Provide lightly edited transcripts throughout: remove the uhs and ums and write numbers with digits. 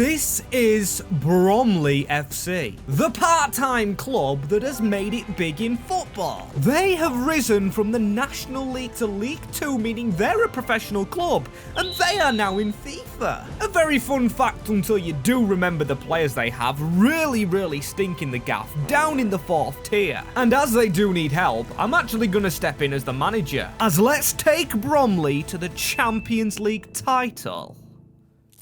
This is Bromley FC, the part-time club that has made it big in football. They have risen from the National League to League 2, meaning they're a professional club, and they are now in FIFA. A very fun fact until you do remember the players they have really stink in the gaff, down in the 4th tier. And as they do need help, I'm actually going to step in as the manager, as let's take Bromley to the Champions League title.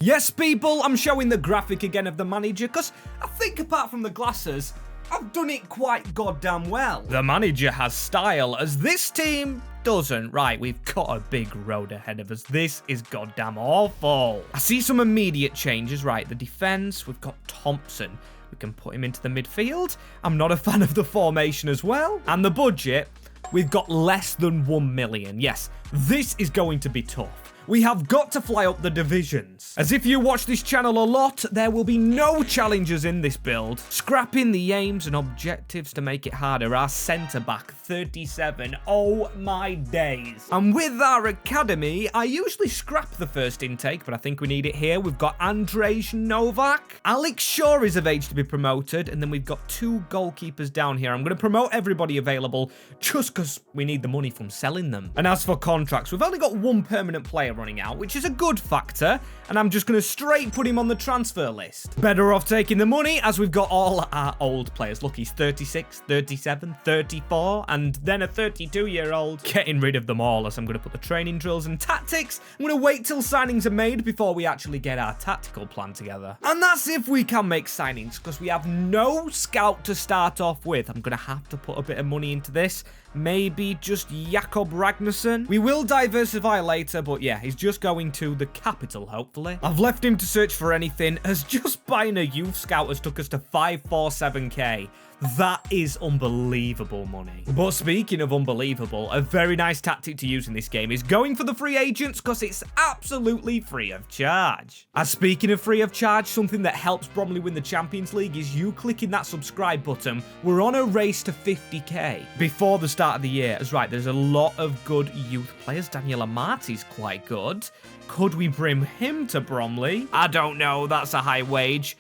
Yes, people, I'm showing the graphic again of the manager, because I think apart from the glasses, I've done it quite goddamn well. The manager has style, as this team doesn't. Right, we've got a big road ahead of us. This is goddamn awful. I see some immediate changes. Right, the defense, we've got Thompson. We can put him into the midfield. I'm not a fan of the formation as well. And the budget, we've got less than 1 million. Yes, this is going to be tough. We have got to fly up the divisions. As if you watch this channel a lot, there will be no challenges in this build. Scrapping the aims and objectives to make it harder. Our centre-back, 37. Oh my days. And with our academy, I usually scrap the first intake, but I think we need it here. We've got Andrzej Novak. Alex Shaw is of age to be promoted, and then we've got 2 goalkeepers down here. I'm going to promote everybody available just because we need the money from selling them. And as for contracts, we've only got 1 permanent player running out, which is a good factor, and I'm just going to straight put him on the transfer list. Better off taking the money, as we've got all our old players. Look, he's 36, 37, 34, and then a 32-year-old. Getting rid of them all, as I'm going to put the training drills and tactics. I'm going to wait till signings are made before we actually get our tactical plan together. And that's if we can make signings, because we have no scout to start off with. I'm going to have to put a bit of money into this. Maybe just Jakob Ragnarsson. We will diversify later, but yeah, he's just going to the capital, hopefully. I've left him to search for anything, as just buying a youth scout has took us to 547k. That is unbelievable money. But speaking of unbelievable, a very nice tactic to use in this game is going for the free agents, because it's absolutely free of charge. As speaking of free of charge, something that helps Bromley win the Champions League is you clicking that subscribe button. We're on a race to 50k before the start of the year. As right, there's a lot of good youth players. Daniel Amati's quite good. Could we bring him to Bromley? I don't know, that's a high wage.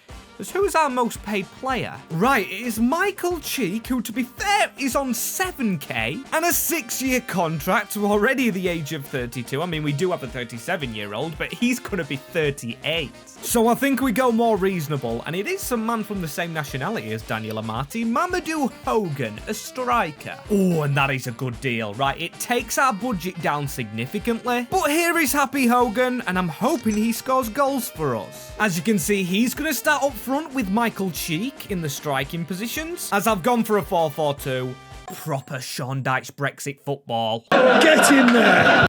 Who's our most paid player? Right, it is Michael Cheek, who, to be fair, is on 7k and a 6-year contract, already the age of 32. I mean, we do have a 37-year-old, but he's going to be 38. So I think we go more reasonable, and it is some man from the same nationality as Daniel Amati, Mamadou Hogan, a striker. Oh, and that is a good deal. Right, it takes our budget down significantly, but here is Happy Hogan, and I'm hoping he scores goals for us. As you can see, he's going to start up front with Michael Cheek in the striking positions, as I've gone for a 4-4-2. Proper Sean Dyche Brexit football. Get in there!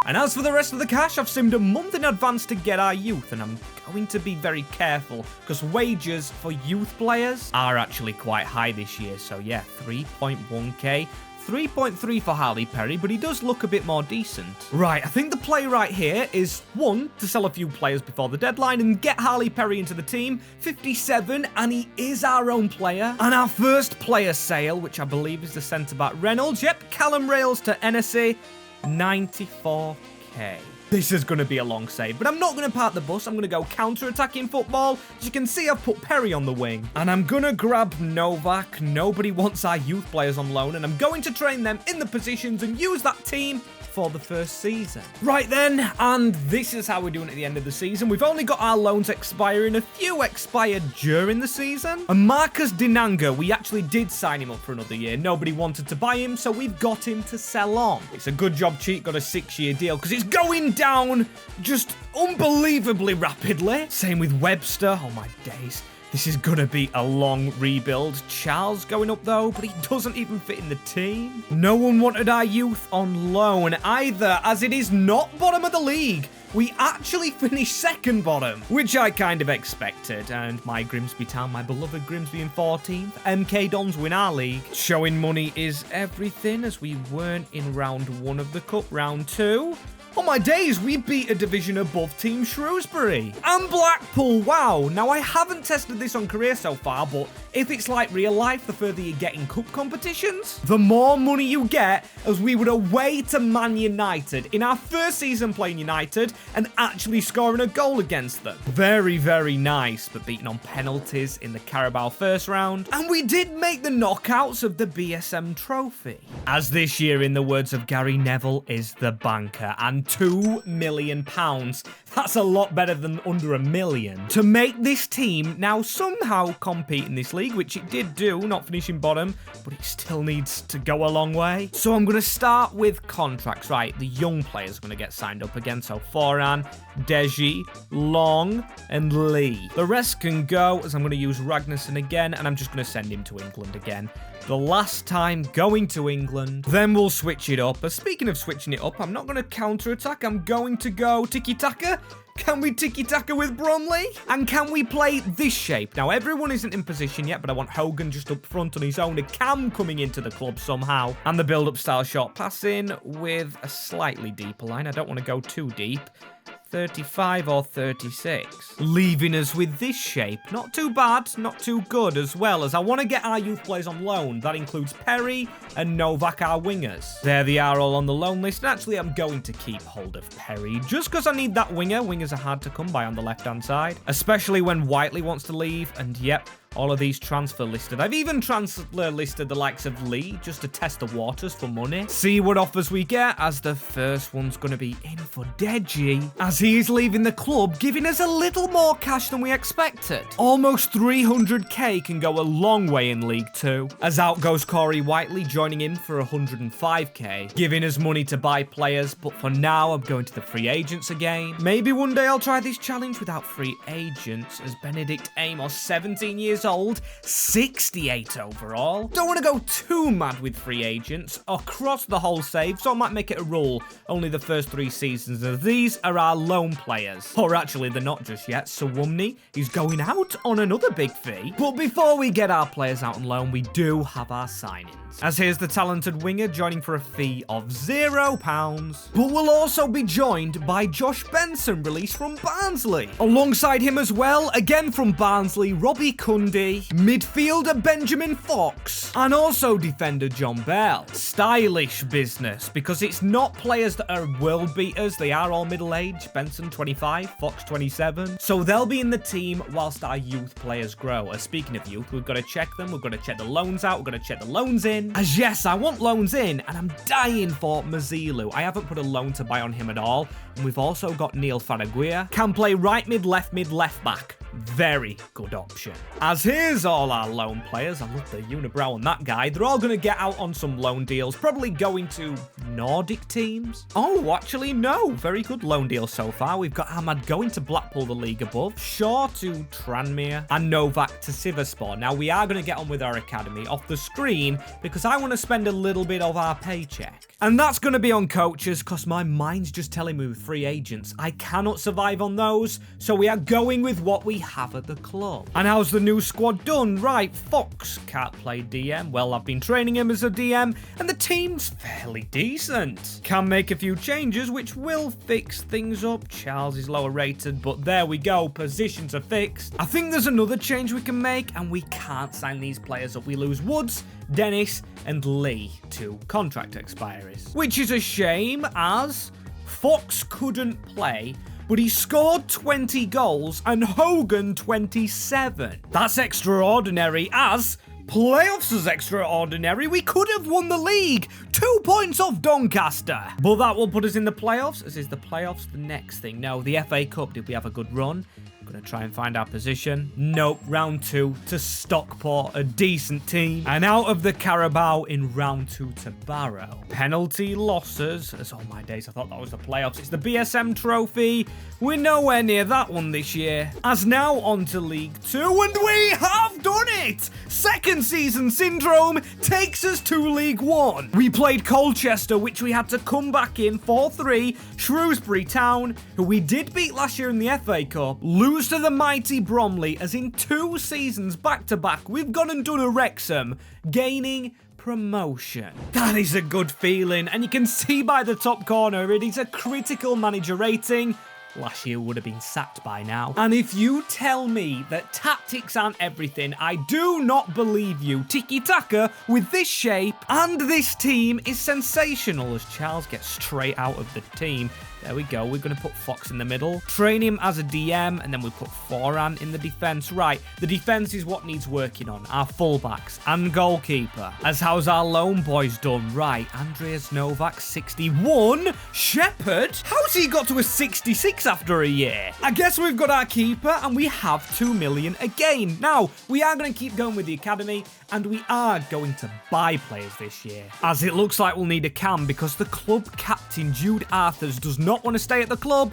And as for the rest of the cash, I've simmed a month in advance to get our youth, and I'm going to be very careful, because wages for youth players are actually quite high this year. So yeah, 3.1k. 3.3 for Harley Perry, but he does look a bit more decent. Right, I think the play right here is, 1, to sell a few players before the deadline and get Harley Perry into the team. 57, and he is our own player. And our first player sale, which I believe is the centre-back Reynolds. Yep, Callum Rails to NSA, 94k. This is going to be a long save, but I'm not going to park the bus. I'm going to go counter-attacking football. As you can see, I've put Perry on the wing. And I'm going to grab Novak. Nobody wants our youth players on loan, and I'm going to train them in the positions and use that team for the first season. Right then, and this is how we're doing at the end of the season. We've only got our loans expiring. A few expired during the season. And Marcus Dinanga, we actually did sign him up for another year. Nobody wanted to buy him, so we've got him to sell on. It's a good job Cheek got a 6-year deal, because it's going down just unbelievably rapidly. Same with Webster. Oh my days. This is going to be a long rebuild. Charles going up though, but he doesn't even fit in the team. No one wanted our youth on loan either, as it is not bottom of the league. We actually finished second bottom, which I kind of expected. And my Grimsby town, my beloved Grimsby in 14th. MK Dons win our league. Showing money is everything, as we weren't in round 1 of the cup. Round 2. On my days, we beat a division above Team Shrewsbury. And Blackpool, wow. Now, I haven't tested this on Career so far, but if it's like real life, the further you get in cup competitions, the more money you get, as we were away to Man United in our first season playing United and actually scoring a goal against them. Very, very nice, but beaten on penalties in the Carabao first round. And we did make the knockouts of the BSM trophy. As this year, in the words of Gary Neville, is the banker, and £2 million. That's a lot better than under £1 million. To make this team now somehow compete in this league, which it did do, not finishing bottom, but it still needs to go a long way. So I'm going to start with contracts. Right, the young players are going to get signed up again. So Foran, Deji, Long, and Lee. The rest can go, as I'm going to use Ragnarsson again, and I'm just going to send him to England again. The last time going to England. Then we'll switch it up. But speaking of switching it up, I'm not going to counter-attack. I'm going to go tiki-taka. Can we tiki-taka with Bromley? And can we play this shape? Now, everyone isn't in position yet, but I want Hogan just up front on his own. A Cam coming into the club somehow. And the build-up style shot passing with a slightly deeper line. I don't want to go too deep. 35 or 36. Leaving us with this shape. Not too bad, not too good, as well as I want to get our youth players on loan. That includes Perry and Novak, our wingers. There they are, all on the loan list. And actually, I'm going to keep hold of Perry just because I need that winger. Wingers are hard to come by on the left-hand side, especially when Whiteley wants to leave. And yep, all of these transfer listed. I've even transfer listed the likes of Lee just to test the waters for money. See what offers we get, as the first one's going to be in for Deji, as he's leaving the club, giving us a little more cash than we expected. Almost 300k can go a long way in League 2. As out goes Corey Whiteley, joining in for 105k, giving us money to buy players, but for now I'm going to the free agents again. Maybe one day I'll try this challenge without free agents, as Benedict Amos, 17 years old, 68 overall. Don't want to go too mad with free agents across the whole save, so I might make it a rule. Only the first 3 seasons of these are our loan players. Or actually, they're not just yet. Sawumni is going out on another big fee. But before we get our players out on loan, we do have our signings. As here's the talented winger joining for a fee of £0. But we'll also be joined by Josh Benson, released from Barnsley. Alongside him as well, again from Barnsley, Robbie Cundy, midfielder Benjamin Fox, and also defender John Bell. Stylish business, because it's not players that are world beaters. They are all middle-aged. Benson 25, Fox 27. So they'll be in the team whilst our youth players grow. Speaking of youth, we've got to check them. We've got to check the loans out. We've got to check the loans in. As yes, I want loans in, and I'm dying for Mazilu. I haven't put a loan to buy on him at all. And we've also got Neil Faraguia. Can play right mid, left back. Very good option. As here's all our loan players. I love the unibrow on that guy. They're all going to get out on some loan deals, probably going to Nordic teams. Oh, actually, no. Very good loan deal so far. We've got Ahmad going to Blackpool, the league above, Shaw to Tranmere, and Novak to Sivasspor. Now, we are going to get on with our academy off the screen because I want to spend a little bit of our paycheck. And that's going to be on coaches, because my mind's just telling me with free agents I cannot survive on those, so we are going with what we have at the club. And how's the new squad done? Right, Fox can't play DM. Well, I've been training him as a DM, and the team's fairly decent. Can make a few changes, which will fix things up. Charles is lower rated, but there we go. Positions are fixed. I think there's another change we can make, and we can't sign these players up. We lose Woods, Dennis, and Lee to contract expiries, which is a shame, as Fox couldn't play, but he scored 20 goals and Hogan 27. That's extraordinary, as playoffs is extraordinary. We could have won the league. 2 points off Doncaster. But that will put us in the playoffs. As is the playoffs the next thing? No, the FA Cup. Did we have a good run? Gonna try and find our position. Nope, round 2 to Stockport, a decent team. And out of the Carabao in round 2 to Barrow. Penalty losses. As all my days, I thought that was the playoffs. It's the BSM trophy. We're nowhere near that one this year. As now on to League 2, and we have done it! Second season syndrome takes us to League 1. We played Colchester, which we had to come back in 4-3. Shrewsbury Town, who we did beat last year in the FA Cup, lose to the mighty Bromley, as in 2 seasons back-to-back, we've gone and done a Wrexham, gaining promotion. That is a good feeling, and you can see by the top corner it is a critical manager rating. Last year would have been sacked by now. And if you tell me that tactics aren't everything, I do not believe you. Tiki taka with this shape and this team is sensational as Charles gets straight out of the team. There we go. We're going to put Fox in the middle. Train him as a DM, and then we put Foran in the defense. Right, the defense is what needs working on. Our fullbacks and goalkeeper. As how's our lone boys done? Right, Andreas Novak, 61. Shepherd? How's he got to a 66 after a year? I guess we've got our keeper, and we have 2 million again. Now, we are going to keep going with the academy, and we are going to buy players this year. As it looks like we'll need a cam because the club captain, Jude Arthurs, does not want to stay at the club.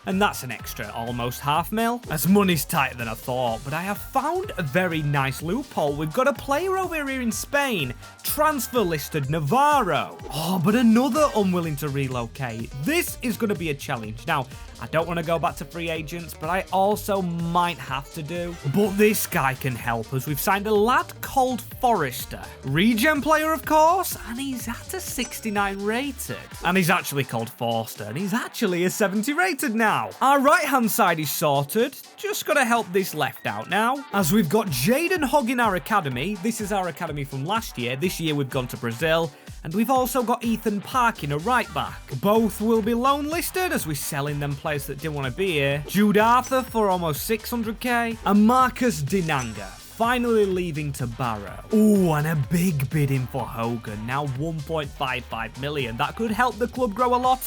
And that's an extra almost $500,000. As money's tighter than I thought, but I have found a very nice loophole. We've got a player over here in Spain, transfer listed Navarro. Oh, but another unwilling to relocate. This is going to be a challenge. Now, I don't want to go back to free agents, but I also might have to do. But this guy can help us. We've signed a lad called Forrester. Regen player, of course, and he's at a 69 rated. And he's actually called Forster, and he's actually a 70 rated now. Our right-hand side is sorted. Just got to help this left out now. As we've got Jaden Hogg in our academy. This is our academy from last year. This year we've gone to Brazil. And we've also got Ethan Park in a right back. Both will be loan listed as we're selling them players that didn't want to be here. Jude Arthur for almost 600k. And Marcus Dinanga finally leaving to Barrow. Ooh, and a big bidding for Hogan. Now 1.55 million. That could help the club grow a lot.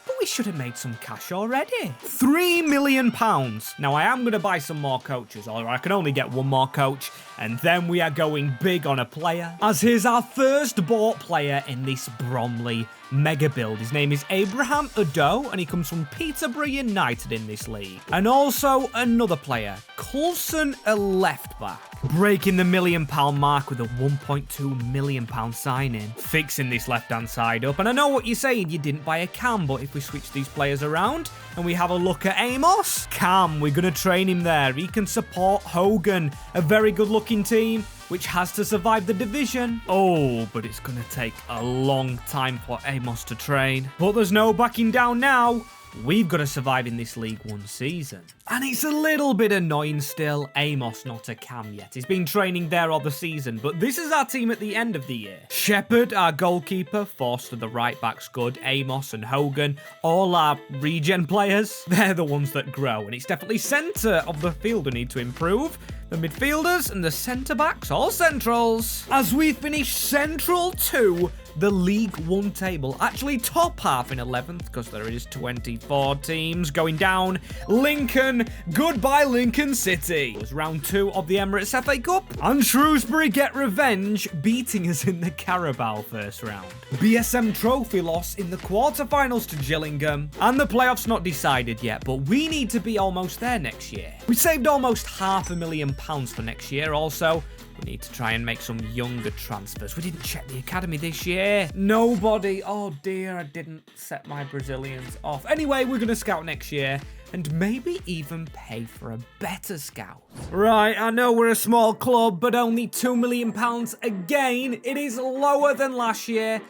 But we should have made some cash already. £3 million. Now, I am going to buy some more coaches, or I can only get one more coach, and then we are going big on a player. As here's our first bought player in this Bromley mega build. His name is Abraham Udo, and he comes from Peterborough United in this league. And also another player, Coulson, a left back. Breaking the £1 million mark with a £1.2 million signing. Fixing this left-hand side up. And I know what you're saying, you didn't buy a Cam, but if we switch these players around and we have a look at Amos, Cam, we're going to train him there. He can support Hogan, a very good-looking team, which has to survive the division. Oh, but it's going to take a long time for Amos to train. But there's no backing down now. We've got to survive in this League One season. And it's a little bit annoying still. Amos not a Cam yet. He's been training there all the season, but this is our team at the end of the year. Shepherd, our goalkeeper. Forster, the right back's good. Amos and Hogan, all our regen players. They're the ones that grow, and it's definitely centre of the field we need to improve. The midfielders and the centre-backs, all centrals. As we finish Central 2, the League One table. Actually, top half in 11th, because there is 24 teams going down. Lincoln, goodbye Lincoln City. It was round 2 of the Emirates FA Cup. And Shrewsbury get revenge, beating us in the Carabao first round. BSM trophy loss in the quarterfinals to Gillingham. And the playoffs not decided yet, but we need to be almost there next year. We saved almost £500,000 for next year also. We need to try and make some younger transfers. We didn't check the academy this year. Nobody. Oh dear, I didn't set my Brazilians off. Anyway, we're going to scout next year and maybe even pay for a better scout. Right, I know we're a small club, but only £2 million again. It is lower than last year.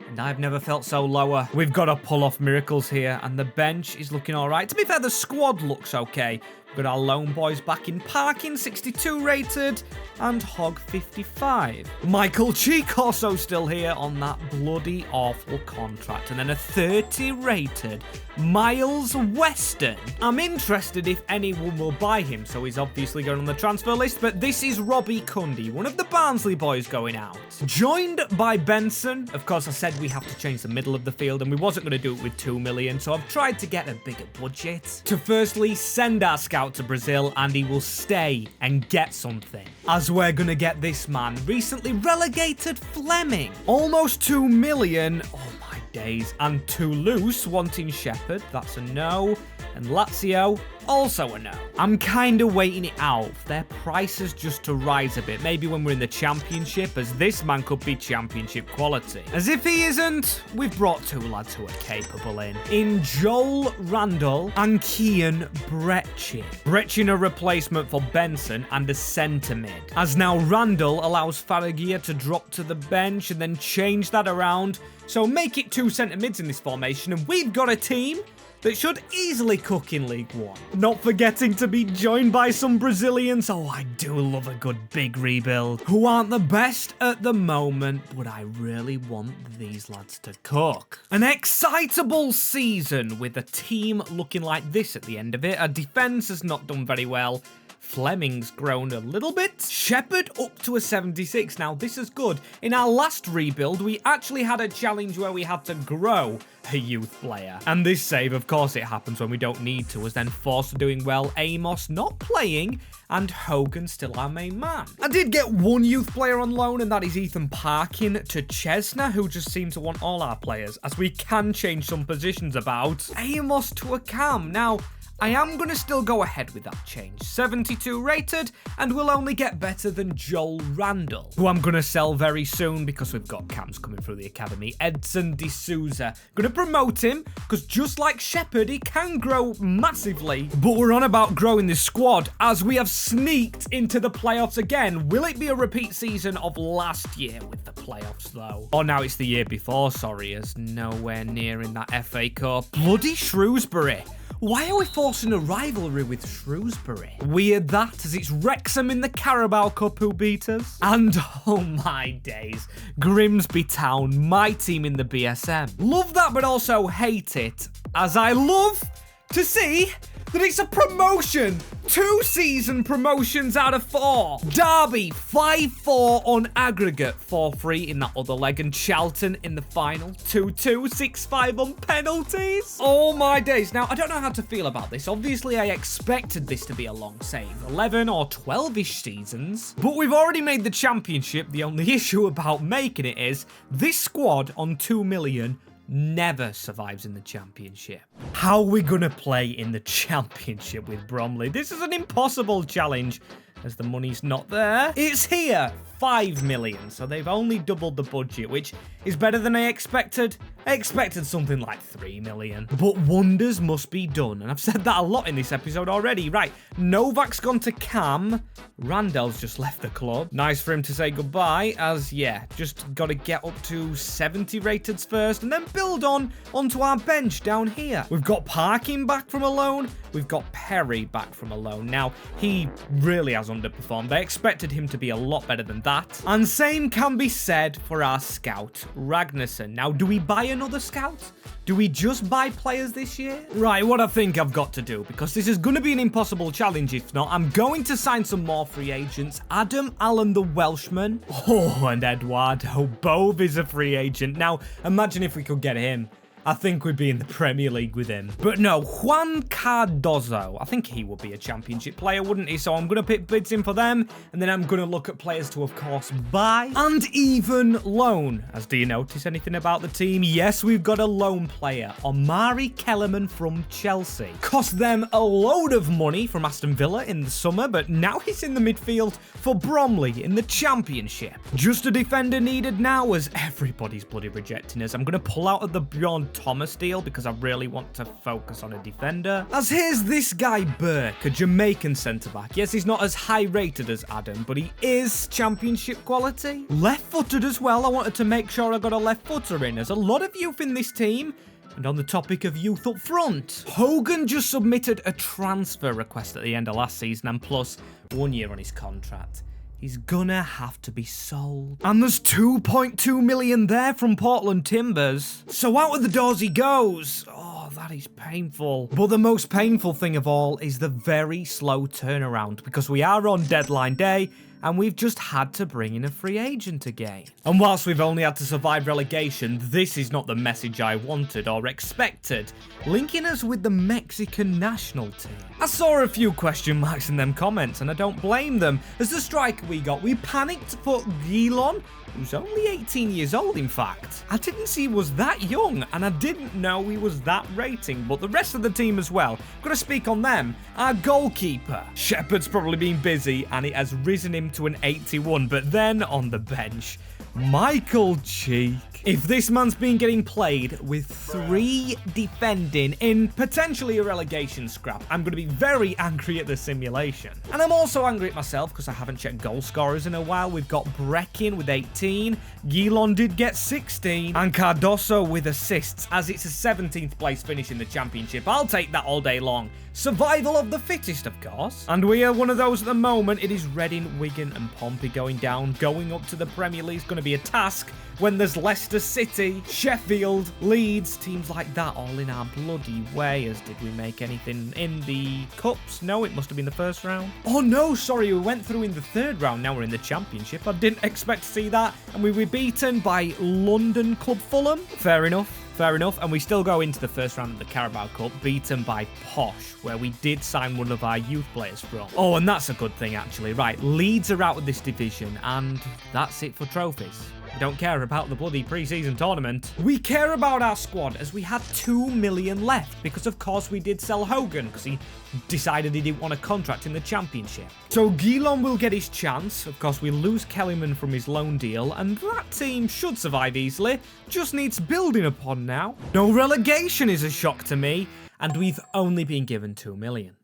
And I've never felt so lower. We've got to pull off miracles here, and the bench is looking all right. To be fair, the squad looks okay. We've got our lone boys back in parking, 62 rated, and Hogg 55. Michael Cheek also still here on that bloody awful contract. And then a 30 rated Miles Weston. I'm interested if anyone will buy him, so he's obviously going on the transfer list, but this is Robbie Cundy, one of the Barnsley boys going out. Joined by Benson. Of course, I said we have to change the middle of the field, and we wasn't going to do it with 2 million, so I've tried to get a bigger budget. To firstly send our scout to Brazil, and he will stay and get something. As we're going to get this man, recently relegated Fleming. Almost 2 million. Oh my days. And Toulouse wanting Shepherd. That's a no. And Lazio, also a no. I'm kind of waiting it out for their prices just to rise a bit. Maybe when we're in the championship, as this man could be championship quality. As if he isn't, we've brought two lads who are capable in Joel Randall and Kian Brechin. Brechin a replacement for Benson and a centre mid. As now Randall allows Faragir to drop to the bench and then change that around. So make it two centre mids in this formation, and we've got a team that should easily cook in League One. Not forgetting to be joined by some Brazilians. Oh, I do love a good big rebuild. Who aren't the best at the moment, but I really want these lads to cook. An excitable season with a team looking like this at the end of it. Our defence has not done very well. Fleming's grown a little bit. Shepherd up to a 76. Now, this is good. In our last rebuild, we actually had a challenge where we had to grow a youth player. And this save, of course, it happens when we don't need to, was then forced to doing well. Amos not playing, and Hogan still our main man. I did get one youth player on loan, and that is Ethan Parkin to Chesna, who just seems to want all our players, as we can change some positions about. Amos to a Cam. Now, I am going to still go ahead with that change. 72 rated, and will only get better than Joel Randall, who I'm going to sell very soon because we've got cams coming through the academy. Edson D'Souza. Going to promote him because just like Shepherd, he can grow massively. But we're on about growing this squad as we have sneaked into the playoffs again. Will it be a repeat season of last year with the playoffs though? Or now it's the year before, sorry, as nowhere near in that FA Cup. Bloody Shrewsbury. Why are we forcing a rivalry with Shrewsbury? Weird that, as it's Wrexham in the Carabao Cup who beat us. And oh my days, Grimsby Town, my team in the BSM. Love that, but also hate it, as I love to see that it's a promotion. 2 season promotions out of 4. Derby 5-4 on aggregate, 4-3 in that other leg, and Charlton in the final 2-2, 6-5 on penalties. Oh my days. Now, I don't know how to feel about this. Obviously, I expected this to be a long save, 11 or 12-ish seasons, but we've already made the championship. The only issue about making it is this squad on 2 million never survives in the championship. How are we gonna play in the championship with Bromley? This is an impossible challenge, as the money's not there. It's here, 5 million, so they've only doubled the budget, which is better than I expected. I expected something like 3 million. But wonders must be done, and I've said that a lot in this episode already. Right, Novak's gone to Cam. Randall's just left the club. Nice for him to say goodbye, as, yeah, just got to get up to 70 rateds first, and then build onto our bench down here. We've got Parkin back from a loan. We've got Perry back from a loan. Now, he really has underperformed. I expected him to be a lot better than that. And same can be said for our scout, Ragnarsson. Now, do we buy another scout? Do we just buy players this year? Right, what I think I've got to do, because this is going to be an impossible challenge if not, I'm going to sign some more free agents. Adam Allen, the Welshman. Oh, and Eduardo Bove is a free agent. Now, imagine if we could get him. I think we'd be in the Premier League with him. But no, Juan Cardozo. I think he would be a championship player, wouldn't he? So I'm going to pick bids in for them, and then I'm going to look at players to, of course, buy and even loan. As do you notice anything about the team? Yes, we've got a loan player, Omari Kellerman from Chelsea. Cost them a load of money from Aston Villa in the summer, but now he's in the midfield for Bromley in the championship. Just a defender needed now, as everybody's bloody rejecting us. I'm going to pull out of the Beyond Thomas deal because I really want to focus on a defender. As here's this guy Burke, a Jamaican centre-back. Yes, he's not as high rated as Adam, but he is championship quality. Left-footed as well. I wanted to make sure I got a left-footer in. There's a lot of youth in this team. And on the topic of youth up front, Hogan just submitted a transfer request at the end of last season, and plus 1 year on his contract. He's gonna have to be sold. And there's 2.2 million there from Portland Timbers. So out of the doors he goes. Oh, that is painful. But the most painful thing of all is the very slow turnaround, because we are on deadline day and we've just had to bring in a free agent again. And whilst we've only had to survive relegation, this is not the message I wanted or expected, linking us with the Mexican national team. I saw a few question marks in them comments, and I don't blame them. As the striker we panicked for Gilon, who's only 18 years old in fact. I didn't see he was that young, and I didn't know he was that rating, but the rest of the team as well. Gotta speak on them. Our goalkeeper. Shepherd's probably been busy, and it has risen him to an 81, but then on the bench, Michael Cheek. If this man's been getting played with 3 defending in potentially a relegation scrap, I'm going to be very angry at the simulation. And I'm also angry at myself because I haven't checked goal scorers in a while. We've got Breckin with 18, Gilon did get 16, and Cardoso with assists, as it's a 17th place finish in the championship. I'll take that all day long. Survival of the fittest, of course. And we are one of those at the moment. It is Reading, Wigan and Pompey going down. Going up to the Premier League is going to be a task when there's Leicester City, Sheffield, Leeds, teams like that all in our bloody way. As did we make anything in the cups? No, it must have been the first round. Oh no, sorry, we went through in the 3rd round. Now we're in the championship. I didn't expect to see that. And we were beaten by London club Fulham. Fair enough. Fair enough, and we still go into the first round of the Carabao Cup, beaten by Posh, where we did sign one of our youth players from. Oh, and that's a good thing, actually. Right, Leeds are out of this division, and that's it for trophies. We don't care about the bloody pre-season tournament. We care about our squad, as we had 2 million left, because of course we did sell Hogan, because he decided he didn't want a contract in the championship. So Gilon will get his chance. Of course, we lose Kellyman from his loan deal, and that team should survive easily. Just needs building upon now. No relegation is a shock to me, and we've only been given 2 million.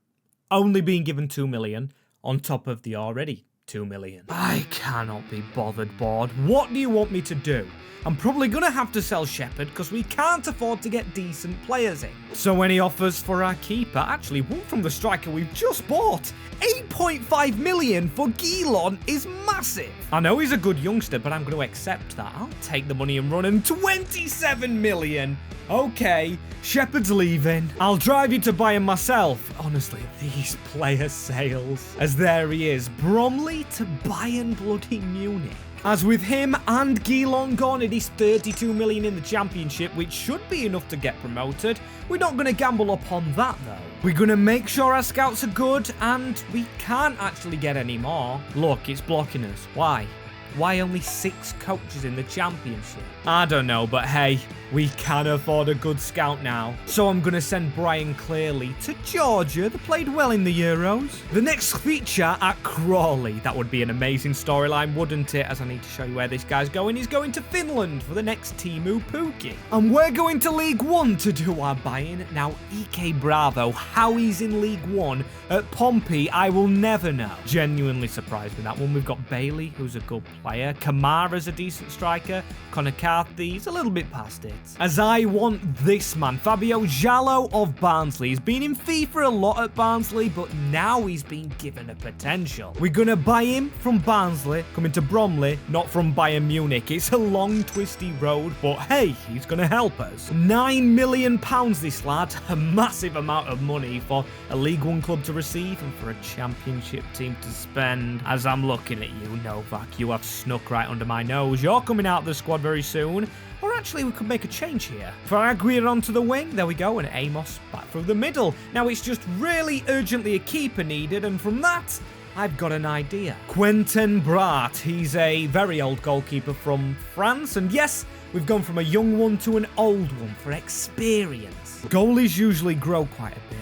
Only been given 2 million on top of the already 2 million. I cannot be bothered, board. What do you want me to do? I'm probably going to have to sell Shepherd because we can't afford to get decent players in. So any offers for our keeper? Actually, one from the striker we've just bought. 8.5 million for Gilon is massive. I know he's a good youngster, but I'm going to accept that. I'll take the money and run him. 27 million. Okay, Shepherd's leaving. I'll drive you to buy him myself. Honestly, these player sales. As there he is, Bromley to Bayern bloody Munich. As with him and Gilon gone, it is 32 million in the championship, which should be enough to get promoted. We're not going to gamble upon that, though. We're going to make sure our scouts are good, and we can't actually get any more. Look, it's blocking us. Why? Why only 6 coaches in the championship? I don't know, but hey, we can afford a good scout now. So I'm going to send Brian Clearly to Georgia. They played well in the Euros. The next feature at Crawley. That would be an amazing storyline, wouldn't it? As I need to show you where this guy's going. He's going to Finland for the next Timu Pukki. And we're going to League One to do our buy-in. Now, EK Bravo, how he's in League One at Pompey, I will never know. Genuinely surprised with that one. We've got Bailey, who's a good player. Kamara's a decent striker. Connor Carthy's a little bit past it. As I want this man, Fabio Jallo of Barnsley. He's been in FIFA a lot at Barnsley, but now he's been given a potential. We're going to buy him from Barnsley, coming to Bromley, not from Bayern Munich. It's a long, twisty road, but hey, he's going to help us. £9 million this lad, a massive amount of money for a League One club to receive and for a championship team to spend. As I'm looking at you, Novak, you have snuck right under my nose. You're coming out of the squad very soon. Or actually, we could make a change here. For Maguire onto the wing, there we go, and Amos back through the middle. Now, it's just really urgently a keeper needed, and from that, I've got an idea. Quentin Brat, he's a very old goalkeeper from France, and yes, we've gone from a young one to an old one for experience. Goalies usually grow quite a bit.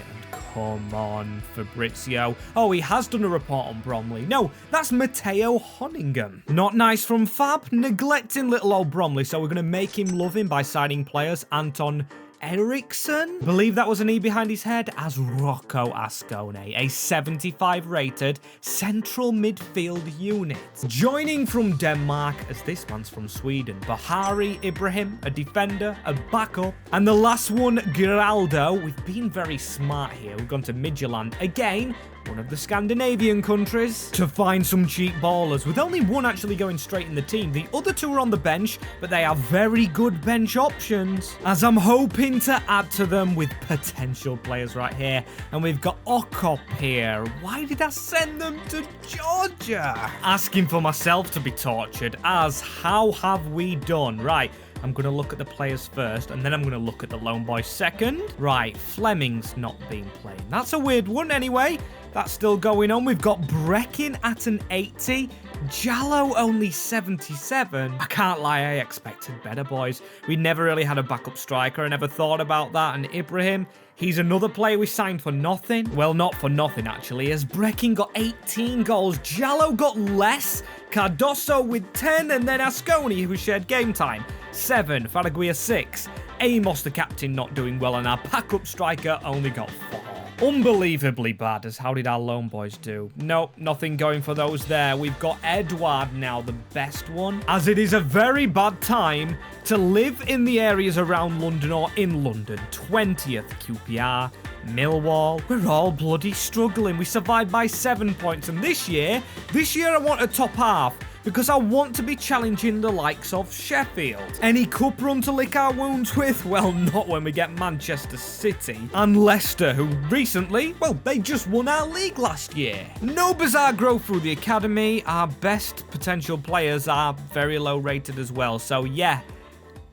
Come on, Fabrizio. Oh, he has done a report on Bromley. No, that's Matteo Honingham. Not nice from Fab, neglecting little old Bromley, so we're going to make him love him by signing players. Anton Eriksson, believe that was an E behind his head, as Rocco Ascone, a 75 rated central midfield unit. Joining from Denmark, as this man's from Sweden, Bahari Ibrahim, a defender, a backup, and the last one, Geraldo. We've been very smart here. We've gone to Midtjylland again, one of the Scandinavian countries, to find some cheap ballers, with only one actually going straight in the team. The other two are on the bench, but they are very good bench options, as I'm hoping to add to them with potential players right here. And we've got Okop here. Why did I send them to Georgia? Asking for myself to be tortured, as how have we done? Right. I'm going to look at the players first, and then I'm going to look at the loan boys second. Right, Fleming's not being played. That's a weird one anyway. That's still going on. We've got Breckin at an 80. Jallo only 77. I can't lie, I expected better, boys. We never really had a backup striker. I never thought about that. And Ibrahim, he's another player we signed for nothing. Well, not for nothing, actually, as Breckin got 18 goals. Jallo got less. Cardoso with 10, and then Asconi, who shared game time, 7. Faraguia 6. Amos, the captain, not doing well, and our backup striker only got 4. Unbelievably bad, as how did our loan boys do? Nope, nothing going for those there. We've got Edward now, the best one, as it is a very bad time to live in the areas around London or in London. 20th QPR, Millwall. We're all bloody struggling. We survived by 7 points, and this year I want a top half, because I want to be challenging the likes of Sheffield. Any cup run to lick our wounds with? Well, not when we get Manchester City and Leicester, who recently, well, they just won our league last year. No bizarre growth through the academy. Our best potential players are very low rated as well. So yeah,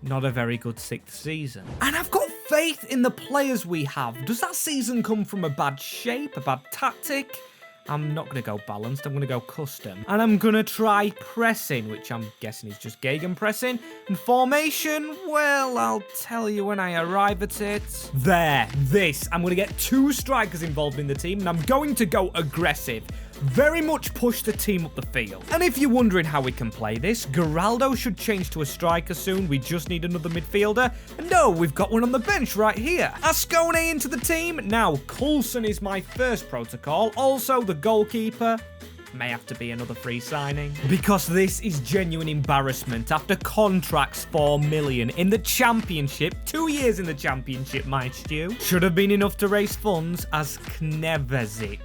not a very good 6th season. And I've got faith in the players we have. Does that season come from a bad shape, a bad tactic? I'm not going to go balanced, I'm going to go custom. And I'm going to try pressing, which I'm guessing is just gegenpressing. And formation, well, I'll tell you when I arrive at it. There, this. I'm going to get 2 strikers involved in the team, and I'm going to go aggressive. Very much push the team up the field. And if you're wondering how we can play this, Geraldo should change to a striker soon. We just need another midfielder. And no, we've got one on the bench right here. Ascone into the team. Now, Coulson is my first protocol. Also, the goalkeeper may have to be another free signing, because this is genuine embarrassment after contracts 4 million in the championship, 2 years in the championship, my stew. Should have been enough to raise funds as Knevezic.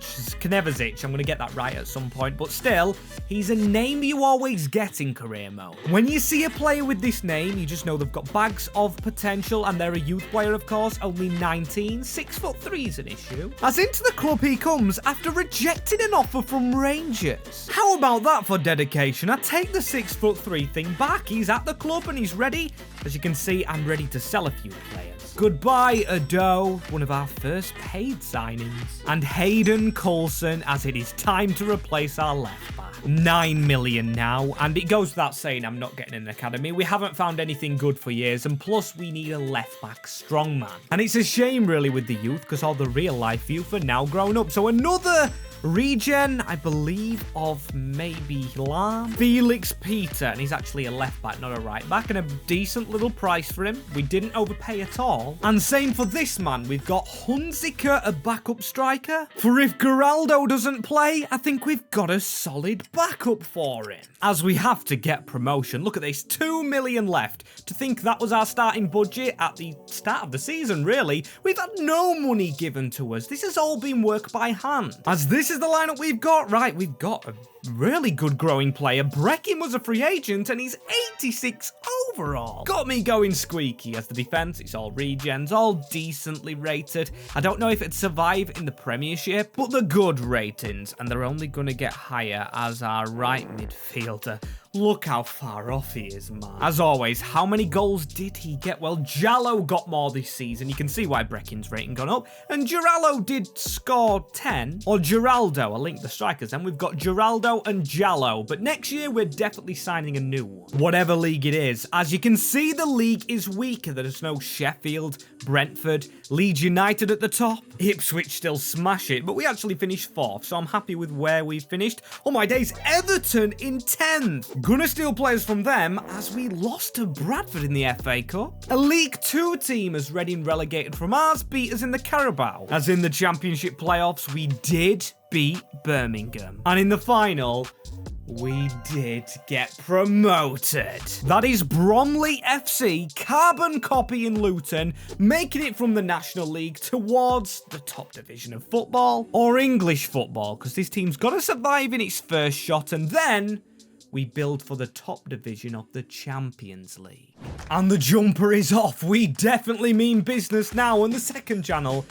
I'm going to get that right at some point, but still, he's a name you always get in career mode. When you see a player with this name, you just know they've got bags of potential, and they're a youth player, of course, only 19, 6'3" is an issue. As into the club he comes after rejecting an offer from Rangers. How about that for dedication? I take the 6'3" thing back. He's at the club and he's ready. As you can see, I'm ready to sell a few players. Goodbye, Ado, one of our first paid signings. And Hayden Coulson, as it is time to replace our left back. 9 million now, and it goes without saying I'm not getting an academy. We haven't found anything good for years, and plus we need a left-back strongman. And it's a shame, really, with the youth, because all the real-life youth are now grown up. So another regen, I believe, of maybe Lam. Felix Peter, and he's actually a left-back, not a right-back, and a decent little price for him. We didn't overpay at all. And same for this man. We've got Hunziker, a backup striker. For if Geraldo doesn't play, I think we've got a solid backup for him. As we have to get promotion. Look at this, 2 million left. To think that was our starting budget at the start of the season, really. We've had no money given to us. This has all been work by hand. As this is the lineup we've got, right, we've got a really good growing player. Breckin was a free agent and he's 86 overall. Got me going squeaky. As the defense, it's all regens, all decently rated. I don't know if it'd survive in the Premiership, but they're good ratings, and they're only going to get higher as our right midfielder. Look how far off he is, man. As always, how many goals did he get? Well, Jallo got more this season. You can see why Breckin's rating gone up. And Geraldo did score 10. Or Geraldo, I'll link the strikers. And we've got Geraldo and Jallo. But next year, we're definitely signing a new one. Whatever league it is. As you can see, the league is weaker. There's no Sheffield, Brentford, Leeds United at the top. Ipswich still smash it. But we actually finished 4th. So I'm happy with where we finished. Oh my days, Everton in 10th. Gonna steal players from them as we lost to Bradford in the FA Cup. A League 2 team as Reading relegated from ours beat us in the Carabao. As in the Championship playoffs, we did beat Birmingham. And in the final, we did get promoted. That is Bromley FC, carbon copy in Luton, making it from the National League towards the top division of football, or English football, because this team's got to survive in its first shot, and then we build for the top division of the Champions League. And the jumper is off. We definitely mean business now. On the second channel,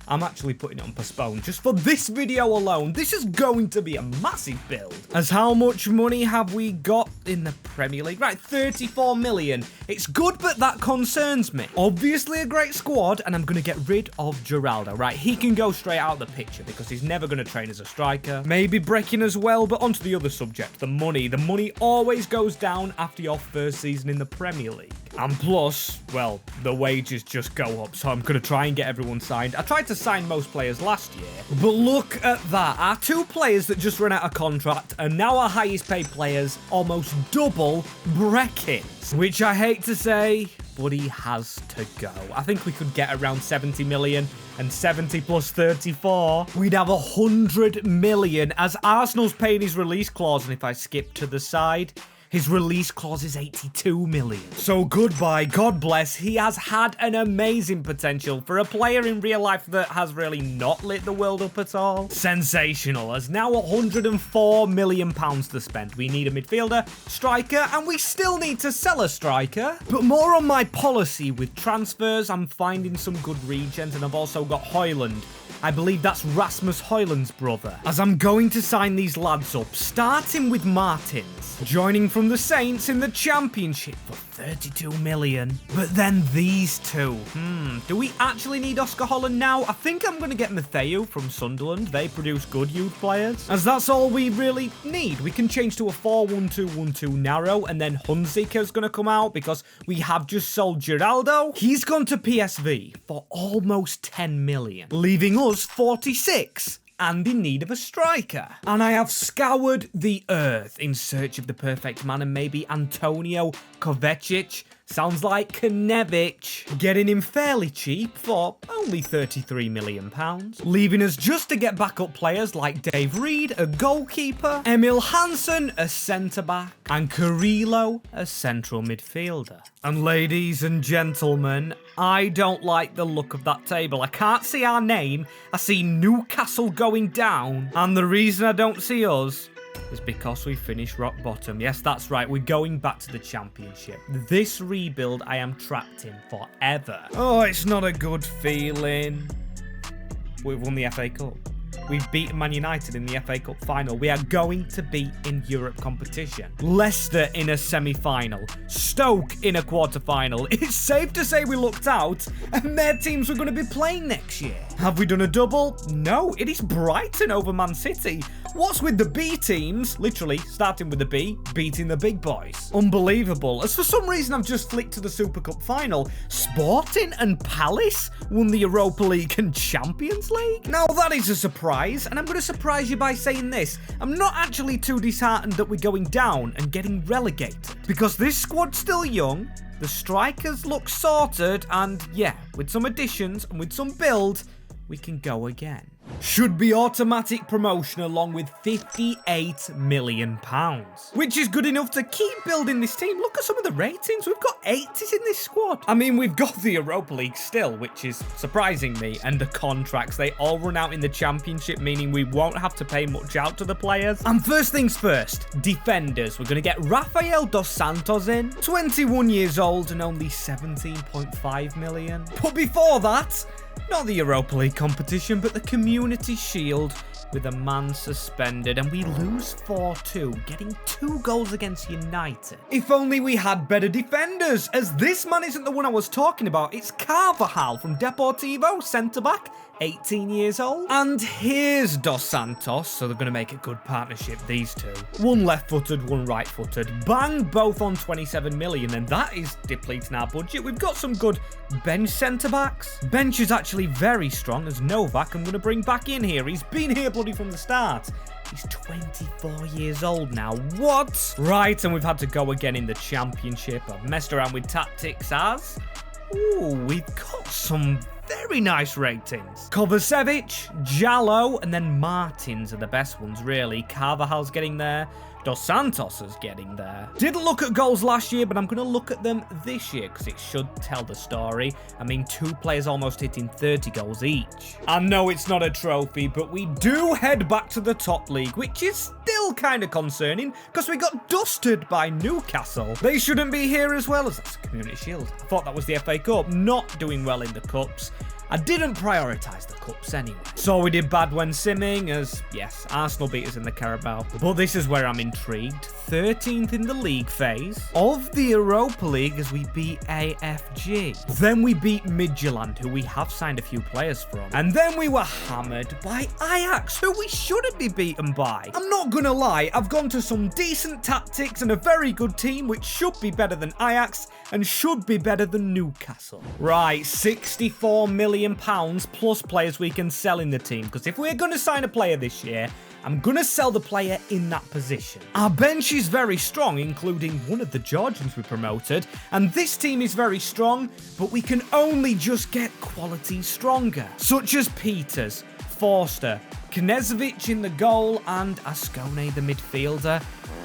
I'm actually putting it on postpone just for this video alone. This is going to be a massive build. As how much money have we got in the Premier League? Right, 34 million. It's good, but that concerns me. Obviously a great squad, and I'm going to get rid of Geraldo. Right, he can go straight out of the picture because he's never going to train as a striker. Maybe breaking as well, but onto the other subject, the money. The money always goes down after your first season in the Premier League. And plus, well, the wages just go up, so I'm going to try and get everyone signed. I tried to sign most players last year, but look at that. Our two players that just ran out of contract are now our highest paid players, almost double Breckins, which I hate to say, but he has to go. I think we could get around 70 million, and 70 plus 34, we'd have 100 million, as Arsenal's paying his release clause, and if I skip to the side, his release clause is 82 million. So goodbye, God bless. He has had an amazing potential for a player in real life that has really not lit the world up at all. Sensational. As now 104 million pounds to spend. We need a midfielder, striker, and we still need to sell a striker. But more on my policy with transfers. I'm finding some good regens, and I've also got Højlund. I believe that's Rasmus Højlund's brother. As I'm going to sign these lads up, starting with Martins, joining from the Saints in the Championship for 32 million. But then these two. Do we actually need Oscar Holland now? I think I'm going to get Matteo from Sunderland. They produce good youth players. As that's all we really need. We can change to a 4-1-2-1-2 narrow, and then Hunziker's going to come out because we have just sold Geraldo. He's gone to PSV for almost 10 million, leaving us 46. And in need of a striker. And I have scoured the earth in search of the perfect man, and maybe Antonio Kovacic. Sounds like Knevich. Getting him fairly cheap for only 33 million pounds. Leaving us just to get backup players like Dave Reed, a goalkeeper, Emil Hansen, a centre-back, and Carrillo, a central midfielder. And ladies and gentlemen, I don't like the look of that table. I can't see our name. I see Newcastle going down. And the reason I don't see us is because we finished rock bottom. Yes, that's right. We're going back to the Championship. This rebuild I am trapped in forever. Oh, it's not a good feeling. We've won the FA Cup. We've beaten Man United in the FA Cup final. We are going to be in Europe competition. Leicester in a semi-final. Stoke in a quarter-final. It's safe to say we looked out, and their teams were going to be playing next year. Have we done a double? No, it is Brighton over Man City. What's with the B teams, literally starting with the B, beating the big boys? Unbelievable. As for some reason I've just flicked to the Super Cup final. Sporting and Palace won the Europa League and Champions League? Now that is a surprise, and I'm going to surprise you by saying this. I'm not actually too disheartened that we're going down and getting relegated, because this squad's still young, the strikers look sorted, and yeah, with some additions and with some build, we can go again. Should be automatic promotion along with 58 million pounds, which is good enough to keep building this team. Look at some of the ratings. We've got 80s in this squad. I mean, we've got the Europa League still, which is surprising me, and the contracts, they all run out in the Championship, meaning we won't have to pay much out to the players. And first things first, defenders. We're going to get Rafael dos Santos in, 21 years old and only 17.5 million. But before that, not the Europa League competition, but the Community Shield with a man suspended, and we lose 4-2, getting 2 goals against United. If only we had better defenders, as this man isn't the one I was talking about. It's Carvajal from Deportivo, centre-back, 18 years old. And here's Dos Santos, so they're going to make a good partnership, these two. One left-footed, one right-footed. Bang, both on 27 million, and that is depleting our budget. We've got some good bench centre-backs. Bench is actually very strong, as Novak I'm going to bring back in here. He's been here bloody from the start. He's 24 years old now. What? Right, and we've had to go again in the Championship. I've messed around with tactics as... Ooh, we've got some very nice ratings. Kovacevic, Jallo, and then Martins are the best ones, really. Carvajal's getting there. Dos Santos is getting there. Didn't look at goals last year, but I'm going to look at them this year because it should tell the story. I mean, 2 players almost hitting 30 goals each. I know it's not a trophy, but we do head back to the top league, which is still kind of concerning because we got dusted by Newcastle. They shouldn't be here as well as that's a Community Shield. I thought that was the FA Cup. Not doing well in the cups. I didn't prioritise the cups anyway. So we did bad when simming as, yes, Arsenal beat us in the Carabao. But this is where I'm intrigued. 13th in the league phase of the Europa League as we beat AFG. Then we beat Midtjylland, who we have signed a few players from. And then we were hammered by Ajax, who we shouldn't be beaten by. I'm not gonna lie, I've gone to some decent tactics and a very good team, which should be better than Ajax and should be better than Newcastle. Right, £64 million plus players we can sell in the team, because if we're going to sign a player this year, I'm going to sell the player in that position. Our bench is very strong, including one of the Georgians we promoted, and this team is very strong, but we can only just get quality stronger, such as Peters, Forster, Knežević in the goal, and Ascone the midfielder.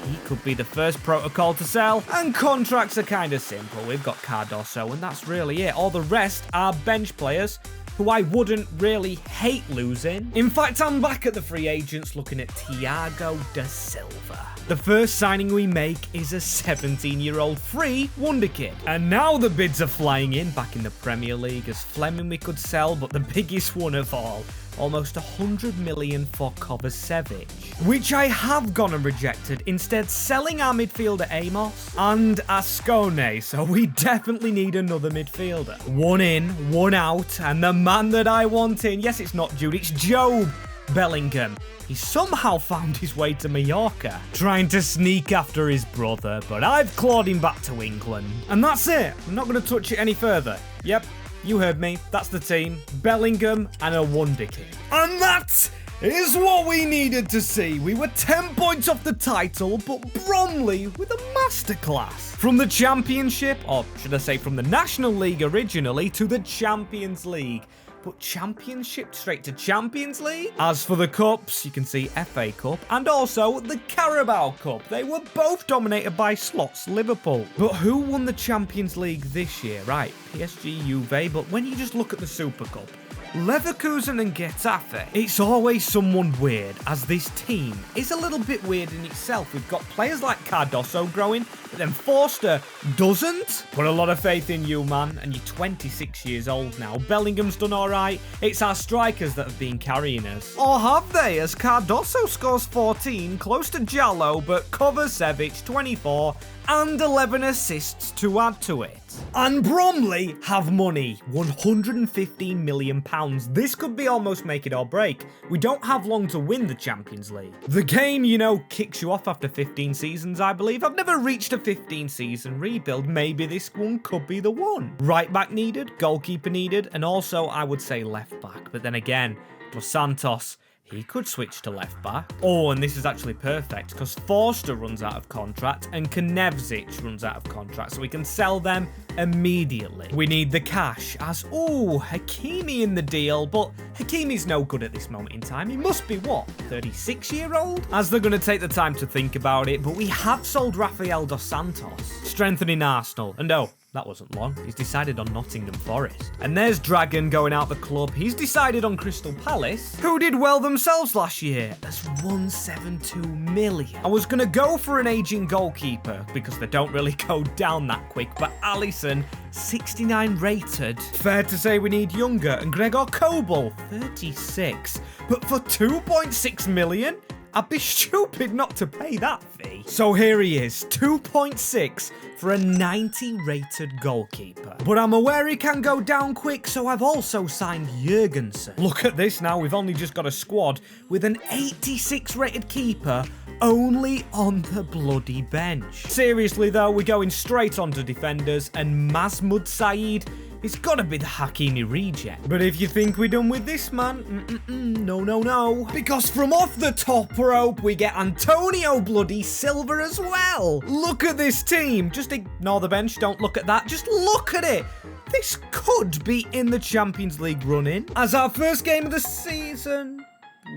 He could be the first protocol to sell, and contracts are kind of simple. We've got Cardoso, and that's really it. All the rest are bench players who I wouldn't really hate losing. In fact, I'm back at the free agents looking at Thiago da Silva. The first signing we make is a 17-year-old free wonder kid. And now the bids are flying in back in the Premier League as Fleming we could sell, but the biggest one of all, almost 100 million for Kovacevic, which I have gone and rejected, instead selling our midfielder Amos and Ascone, so we definitely need another midfielder. One in, one out, and the man that I want in, yes, it's not Jude, it's Job Bellingham. He somehow found his way to Mallorca, trying to sneak after his brother, but I've clawed him back to England. And that's it. I'm not going to touch it any further. Yep, you heard me. That's the team. Bellingham and a wonder kid. And that is what we needed to see. We were 10 points off the title, but Bromley with a masterclass. From the Championship, or should I say from the National League originally, to the Champions League. But Championship straight to Champions League? As for the Cups, you can see FA Cup and also the Carabao Cup. They were both dominated by Slots Liverpool. But who won the Champions League this year? Right, PSG, Juve, but when you just look at the Super Cup, Leverkusen and Getafe, it's always someone weird, as this team is a little bit weird in itself. We've got players like Cardoso growing, but then Forster doesn't. Put a lot of faith in you, man, and you're 26 years old now. Bellingham's done alright. It's our strikers that have been carrying us. Or have they, as Cardoso scores 14, close to Jallo, but Kovacevic 24, and 11 assists to add to it. And Bromley have money, £115 million. This could be almost make it or break. We don't have long to win the Champions League. The game, you know, kicks you off after 15 seasons, I believe. I've never reached a 15-season rebuild. Maybe this one could be the one. Right back needed, goalkeeper needed, and also I would say left back. But then again, Dos Santos, he could switch to left back. Oh, and this is actually perfect because Forster runs out of contract and Knežević runs out of contract, so we can sell them immediately. We need the cash as, oh, Hakimi in the deal, but Hakimi's no good at this moment in time. He must be, what, 36-year-old? As they're going to take the time to think about it, but we have sold Rafael Dos Santos, strengthening Arsenal. And oh, that wasn't long. He's decided on Nottingham Forest. And there's Dragon going out the club. He's decided on Crystal Palace, who did well themselves last year. That's 172 million. I was going to go for an aging goalkeeper because they don't really go down that quick, but Alisson, 69 rated. Fair to say we need younger. And Gregor Kobel, 36. But for 2.6 million? I'd be stupid not to pay that fee. So here he is, 2.6 for a 90-rated goalkeeper. But I'm aware he can go down quick, so I've also signed Jurgensen. Look at this now, we've only just got a squad with an 86-rated keeper only on the bloody bench. Seriously though, we're going straight on to defenders, and Mahmoud Saeed, it's gotta be the Hakimi reject. But if you think we're done with this man, no. Because from off the top rope, we get Antonio bloody Silva as well. Look at this team. Just ignore the bench, don't look at that. Just look at it. This could be in the Champions League run-in. As our first game of the season,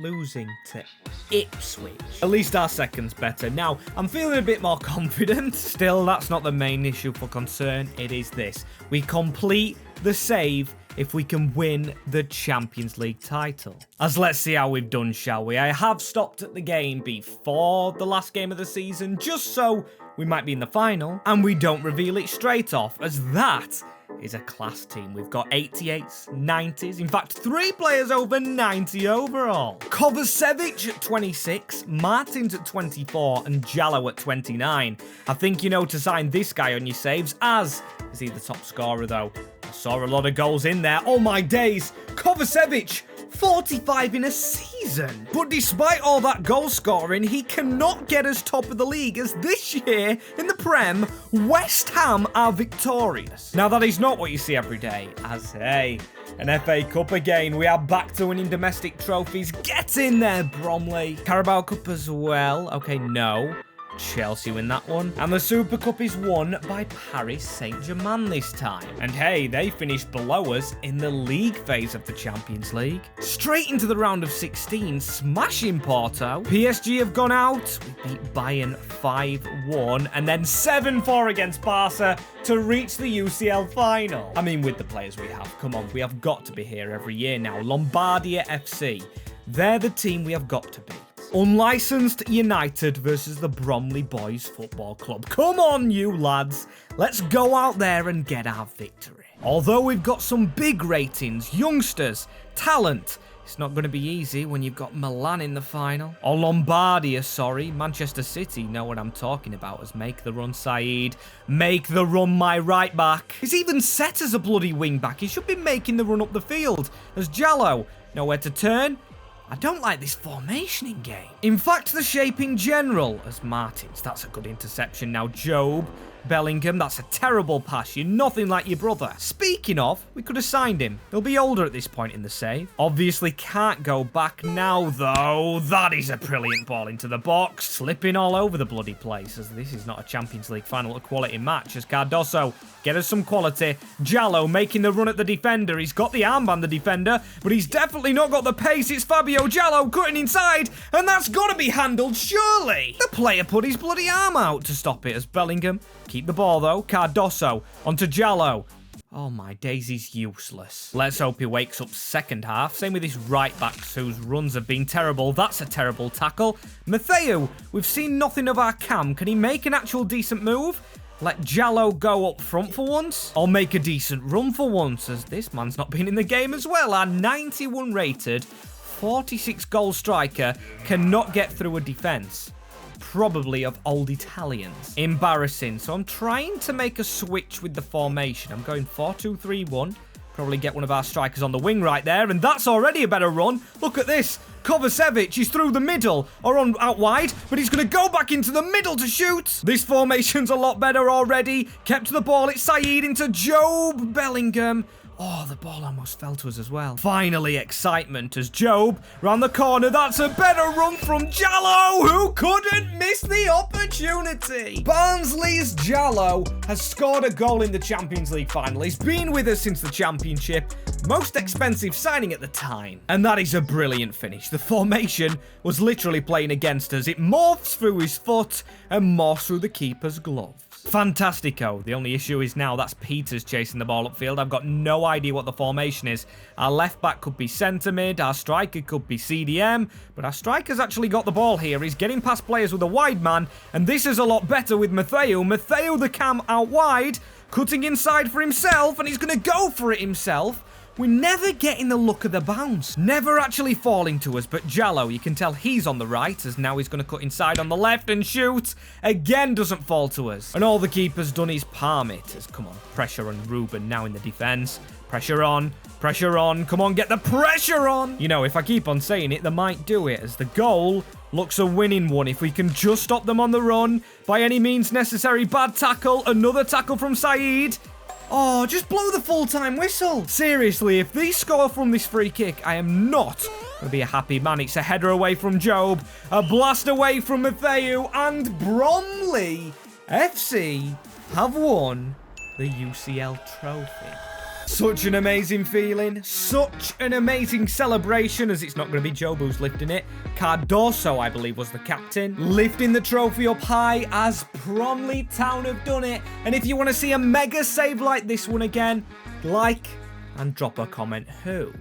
losing to Ipswich. At least our second's better. Now, I'm feeling a bit more confident. Still, that's not the main issue for concern. It is this. We complete the save if we can win the Champions League title. As let's see how we've done, shall we? I have stopped at the game before the last game of the season, just so we might be in the final, and we don't reveal it straight off, as that is a class team. We've got 88s, 90s, in fact 3 players over 90 overall. Kovacevic at 26, Martins at 24, and Jallo at 29. I think you know to sign this guy on your saves, as is he the top scorer though? I saw a lot of goals in there. Oh my days, Kovacevic, 45 in a season. But despite all that goal scoring, he cannot get us top of the league, as this year in the Prem, West Ham are victorious. Now that is not what you see every day, as hey, an FA Cup again. We are back to winning domestic trophies. Get in there, Bromley. Carabao Cup as well. Okay, no. Chelsea win that one. And the Super Cup is won by Paris Saint-Germain this time. And hey, they finished below us in the league phase of the Champions League. Straight into the round of 16, smashing Porto. PSG have gone out. We beat Bayern 5-1 and then 7-4 against Barca to reach the UCL final. I mean, with the players we have, come on, we have got to be here every year now. Lombardia FC, they're the team we have got to beat. Unlicensed United versus the Bromley Boys Football Club. Come on, you lads. Let's go out there and get our victory. Although we've got some big ratings, youngsters, talent, it's not going to be easy when you've got Milan in the final. Or Lombardia, sorry. Manchester City know what I'm talking about as make the run Saeed. Make the run my right back. He's even set as a bloody wing back. He should be making the run up the field. As Jallo, nowhere to turn. I don't like this formation in game. In fact, the shape in general, as Martins, that's a good interception. Now, Job, Bellingham, that's a terrible pass. You're nothing like your brother. Speaking of, we could have signed him. He'll be older at this point in the save. Obviously can't go back now, though. That is a brilliant ball into the box. Slipping all over the bloody place, as this is not a Champions League final, a quality match. As Cardoso get us some quality. Jallo making the run at the defender. He's got the armband, the defender, but he's definitely not got the pace. It's Fabio Jallo cutting inside, and that's got to be handled, surely. The player put his bloody arm out to stop it as Bellingham. Keep the ball, though. Cardoso onto Jallo. Oh, my days, he's useless. Let's hope he wakes up second half. Same with his right backs, whose runs have been terrible. That's a terrible tackle. Matteo, we've seen nothing of our Cam. Can he make an actual decent move? Let Jallo go up front for once, or make a decent run for once, as this man's not been in the game as well. Our 91 rated, 46 goal striker cannot get through a defence. Probably of old Italians. Embarrassing. So I'm trying to make a switch with the formation. I'm going 4-2-3-1. Probably get one of our strikers on the wing right there, and that's already a better run. Look at this. Kovacevic is through the middle, or on out wide, but he's going to go back into the middle to shoot. This formation's a lot better already. Kept the ball. It's Saeed into Job Bellingham. Oh, the ball almost fell to us as well. Finally, excitement as Job round the corner. That's a better run from Jallo, who couldn't miss the opportunity. Barnsley's Jallo has scored a goal in the Champions League final. He's been with us since the championship. Most expensive signing at the time. And that is a brilliant finish. The formation was literally playing against us. It morphs through his foot and morphs through the keeper's glove. Fantastico. The only issue is now that's Peters chasing the ball upfield. I've got no idea what the formation is. Our left back could be centre mid. Our striker could be CDM. But our striker's actually got the ball here. He's getting past players with a wide man. And this is a lot better with Matteo. Matteo the Cam out wide. Cutting inside for himself. And he's going to go for it himself. We're never getting the look of the bounce. Never actually falling to us, but Jallo, you can tell he's on the right, as now he's going to cut inside on the left and shoot. Again, doesn't fall to us. And all the keeper's done is palm it. As, come on, pressure on Ruben now in the defence. Pressure on. Pressure on. Come on, get the pressure on. You know, if I keep on saying it, they might do it, as the goal looks a winning one if we can just stop them on the run. By any means necessary. Bad tackle. Another tackle from Saeed. Oh, just blow the full-time whistle. Seriously, if they score from this free kick, I am not going to be a happy man. It's a header away from Job, a blast away from Matteo, and Bromley FC have won the UCL trophy. Such an amazing feeling, such an amazing celebration, as it's not going to be Joe who's lifting it. Cardoso, I believe, was the captain, lifting the trophy up high as Bromley Town have done it. And if you want to see a mega save like this one again, like and drop a comment who.